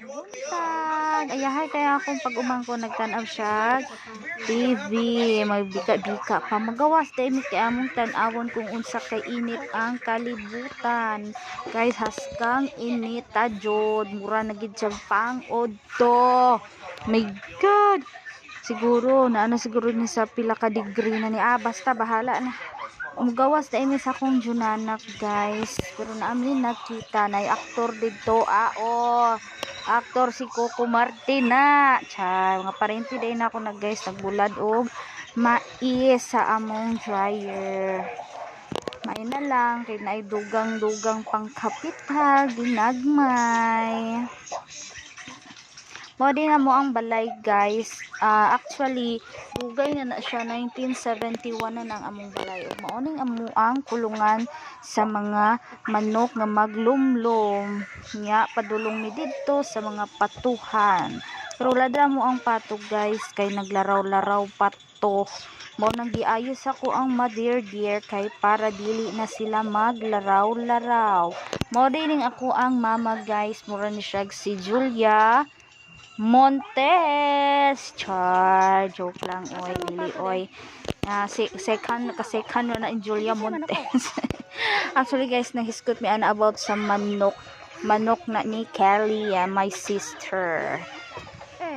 buntag. Ayahay kaya akong pag umangko nagtanaw siya TV, may bika-bika pa magawas dahil kay among tan-awon kung unsa kay init ang kalibutan. Guys, haskang init ta jud, mura na gid siya pangod to. My God. Siguro na ano siguro ni sa pila ka degree na ni basta bahala na. Umugawas na ini sa akong junanak guys, pero naamin nakita na aktor dito aktor si Coco Martina mga parente din ako na guys nagbulad og mais sa among dryer. May na lang kay naay dugang pangkapit ha ginagmay. Mo din na mo ang balay guys. Actually dugay na siya 1971 na nang among balay. Maoning amuang kulungan sa mga manok nga maglumlom. Nya padulong mi didto sa mga patuhan. Pero ladra mo ang pato guys kay naglaraw-laraw pato. Mo nang giayos ako ang deer kay para dili na sila maglaraw-laraw. Mo din ako ang mama guys, mura ni siya si Julia Montes. Char, joke lang oy, dili oy. Second na in Julia Montes. Actually guys, nahiskot mi ana about sa manok na ni Kelly, my sister.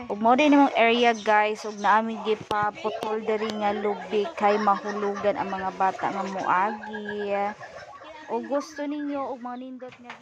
Ug mo din imong area guys, ug naami gipaputol diri nga lubi kay mahulugan ang mga bata nga moagi. Ug gusto ninyo og mga nindot nga